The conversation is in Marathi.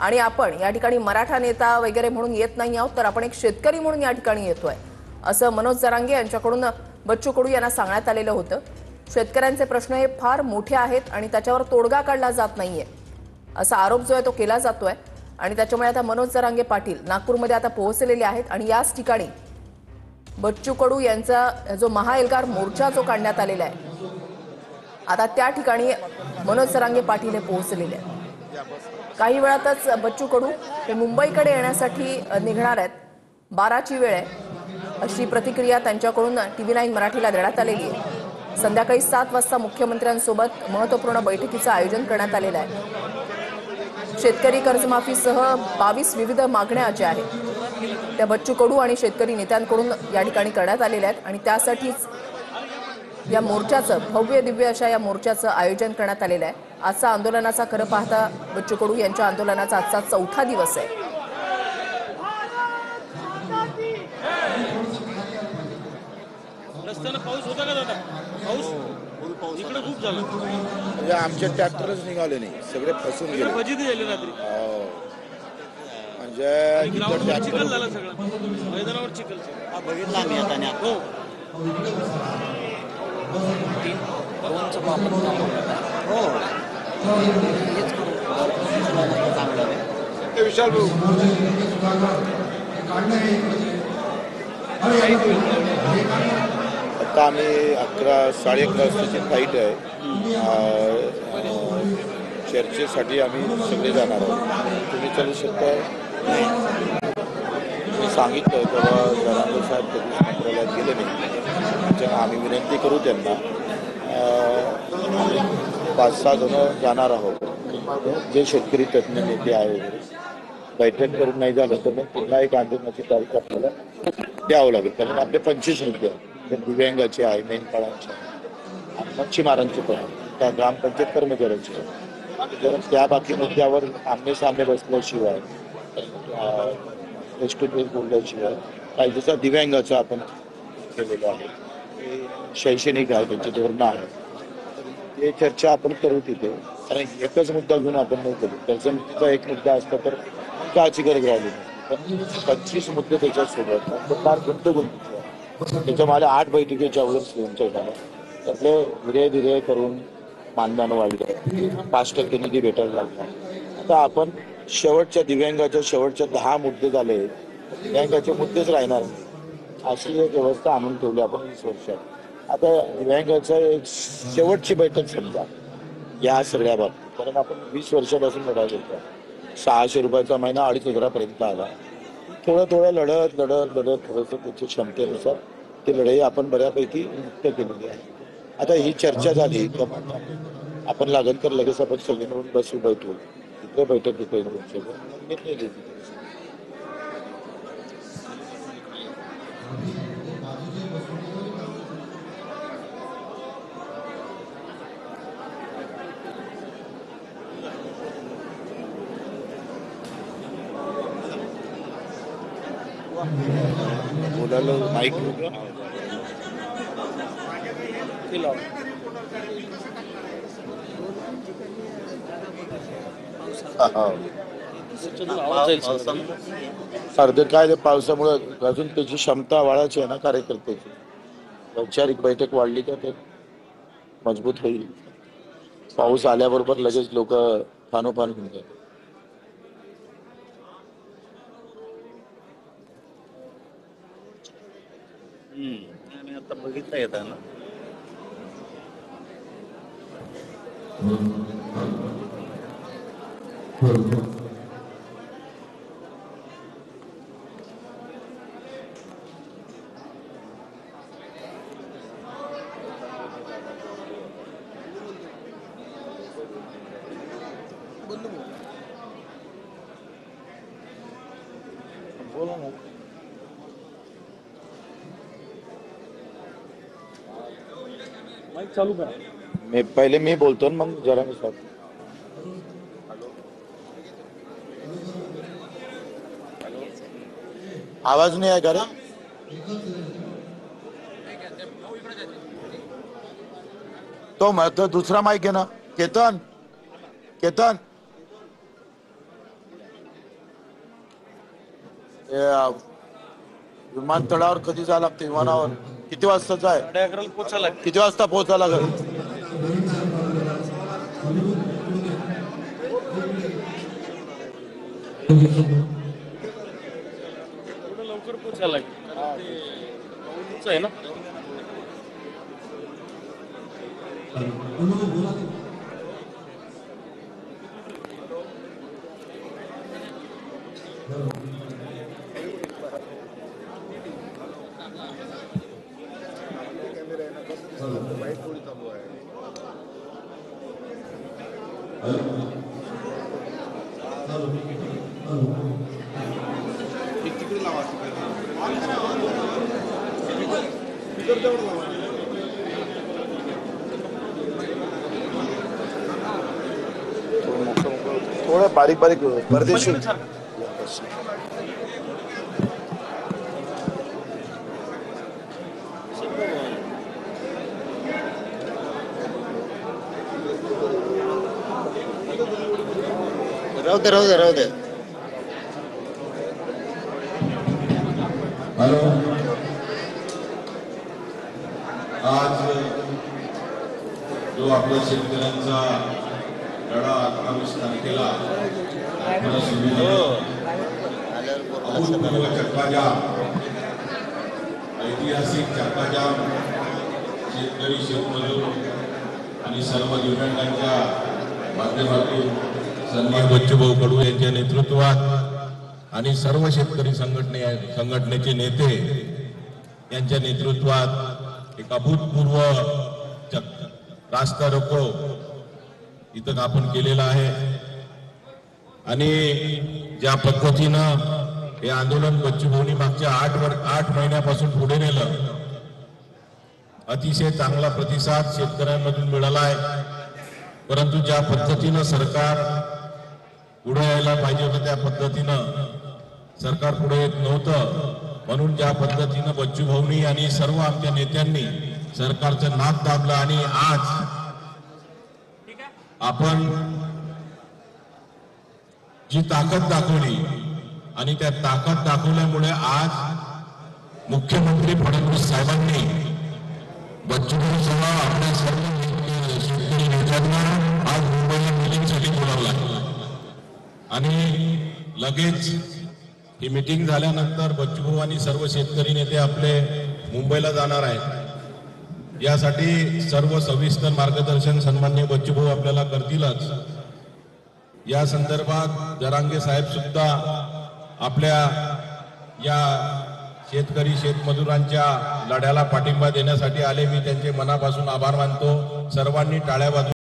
आणि आपण या ठिकाणी मराठा नेता वगैरे म्हणून येत नाही आहोत, तर आपण एक शेतकरी म्हणून या ठिकाणी येतोय, असं मनोज जरांगे यांच्याकडून बच्चू कडू यांना सांगण्यात आलेलं होतं। शेतकऱ्यांचे प्रश्न हे फार मोठे आहेत आणि त्याच्यावर तोडगा काढला जात नाहीये असा आरोप जो आहे तो केला जातोय। आणि त्याच्यामुळे आता मनोज जरांगे पाटील नागपूरमध्ये आता पोहोचलेले आहेत आणि याच ठिकाणी बच्चू कडू यांचा जो महाएल्गार मोर्चा जो काढण्यात आलेला आहे, आता त्या ठिकाणी मनोज जरांगे पाटील हे पोहोचलेले आहेत। काही वेळातच बच्चू कडू हे मुंबईकडे येण्यासाठी निघणार आहेत। 12ची वेळ आहे अशी प्रतिक्रिया त्यांच्याकडून TV9 मराठीला देण्यात आलेली आहे। संध्याकाळी 7 वाजता मुख्यमंत्र्यांसोबत महत्त्वपूर्ण बैठकीचं आयोजन करण्यात आलेलं आहे। शेतकरी कर्जमाफीसह 22 विविध मागण्या ज्या आहेत त्या बच्चू कडू आणि शेतकरी नेत्यांकडून या ठिकाणी करण्यात आलेल्या आहेत आणि त्यासाठीच या मोर्चाचं भव्य दिव्य अशा या मोर्चाचं आयोजन करण्यात आलेलं आहे। आजचा आंदोलनाचा खरं पाहता बच्चू कडू यांच्या आंदोलनाचा आजचा 4था दिवस आहे। रस्त्याने पाऊस होता का दादा? पाऊस इकडे खूप झाला। म्हणजे आमचे ट्रॅक्टरच निघाले नाही, सगळे फसून गेले। फजिती झाली रात्री। म्हणजे ग्राउंडवर चिखल झाला सगळं, मैदानावर चिखल। हा बघितला आम्ही आता नाही। हो ड्रोनचं वापर हो हेच करू चांगलं आहे। विशाल भाऊ आता आम्ही 11-11:30 वाजताची फ्लाईट आहे। चर्चेसाठी आम्ही सगळे जाणार आहोत। तुम्ही चालू शकता? मी सांगितलं तेव्हा जरांगे साहेब कधीच मंत्रालयात गेले नाही, त्याच्यामुळे आम्ही विनंती करू त्यांना। 5-6 जण जाणार आहोत, जे शेतकरी तज्ज्ञ नेते आहे वगैरे। बैठक करून नाही झालं तर मग पुन्हा एक आंदोलनाची तारीख आपल्याला द्यावं लागेल, कारण आपले 25 मुद्दे आहेत। दिव्यांगाचे आहे, मेंढपाळांचे आहे, मच्छीमारांचे पण आहे, त्या ग्रामपंचायत कर्मचाऱ्यांचे आहे। जर त्या बाकी मुद्द्यावर आमने सामने बसल्याशिवाय, फेस टू फेस बोलल्याशिवाय, काही जसं दिव्यांगाचं आपण केलेलं आहे, शैक्षणिक आहे, त्यांची धोरणं आहे, ते चर्चा आपण करू तिथे। कारण एकच मुद्दा घेऊन आपण नाही करू। कर्जमुक्तीचा एक मुद्दा असता तर काळजी गरज राहिली नाही, पण 25 मुद्दे त्याच्यात सोडवतात, फार गुंतगुंतीचे आहे। त्याच्या मला 8 बैठकीच्या अगोदर त्यांच्या झाल्या, त्यातले धीरे धीरे करून मानधन वाढलं, 5% निधी भेटायला लागला। आता आपण शेवटच्या दिव्यांगाच्या शेवटच्या 10 मुद्दे झाले, दिव्यांगाचे मुद्देच राहणार नाही अशी एक व्यवस्था आणून ठेवली आपण 20 वर्षात। आता दिव्यांगाचं एक शेवटची बैठक समजा या सगळ्या बाबतीत, कारण आपण 20 वर्षापासून लढा घेतो। 600 रुपयाचा महिना 2,500 आला। थोडं लढत थोडंसं त्याच्या क्षमतेनुसार ती लढाई आपण बऱ्यापैकी मुक्त केलेली आहे। आता ही चर्चा झाली की आपण लागेल तर लगेच आपण सगळे मिळून बसू, बैठू, इकडे बैठक घेतो निर्णय घेऊ। बोलायला माईक अर्धे काय ते पावसामुळे अजून त्याची क्षमता वाढायची आहे ना कार्यकर्त्याची। वैचारिक बैठक वाढली का ते मजबूत होईल। पाऊस आल्याबरोबर लगेच लोक फानोफान होऊन जातात। आणि आता बघितलं येतं ना बोला ना। माईक चालू करा। मी बोलतो मग जरा मी साहेब। आवाज नहीं आएगा रे। तो मैं तो दूसरा माइक है ना, केतन केतन विमानतळावर कधी जायला लागतं? विमानावर किती वाजताच आहे? 11:30 पोचायला लागते. किती वाजता पोहोचायला लागेल? थोडं लवकर पोचायला लागेल कारण ते पाऊलच आहे ना. थोडं बारीक बारीक परदेशी राहू दे. हॅलो, आज जो आपल्या शेतकऱ्यांचा लढा 28 तारखेला आपल्याला सुरू झाला, अभूतपूर्व चक्काजाम, ऐतिहासिक चक्काजाम शेतकरी, शेतमजूर आणि सर्व दिव्यांगांच्या माध्यमातून सन्मान बच्चूभाऊ कडू यांच्या नेतृत्वात आणि सर्व शेतकरी संघटनेचे नेते यांच्या नेतृत्वात एक अभूतपूर्व रास्ता रोको इथं आपण केलेला आहे. आणि ज्या पद्धतीनं हे आंदोलन बच्चूभाऊंनी मागच्या 8 महिन्यापासून पुढे नेलं, अतिशय चांगला प्रतिसाद शेतकऱ्यांमधून मिळाला आहे. परंतु ज्या पद्धतीनं सरकार पुढे यायला पाहिजे होतं त्या पद्धतीनं सरकार पुढे येत नव्हतं. म्हणून ज्या पद्धतीनं बच्चूभाऊंनी आणि सर्व आमच्या नेत्यांनी सरकारचं नाक दाबलं आणि आज आपण जी ताकद दाखवली आणि त्या ताकद दाखवल्यामुळे आज मुख्यमंत्री फडणवीस साहेबांनी बच्चूभाऊसह आपल्या सर्व शेतकरी नेत्यांना आज मुंबईला मिटिंगसाठी बोलावलं आणि लगेच ही मीटिंग झाल्यानंतर बच्चूभाऊ आणि सर्व शेतकरी नेते आपले मुंबईला जाणार आहेत. यासाठी सर्व सविस्तर मार्गदर्शन सन्माननीय बच्चूभाऊ आपल्याला करतीलच. या संदर्भात जरांगे साहेब सुद्धा आपल्या या शेतकरी शेतमजुरांच्या लढ्याला पाठिंबा देण्यासाठी आले. मी त्यांचे मनापासून आभार मानतो. सर्वांनी टाळ्या वाजवून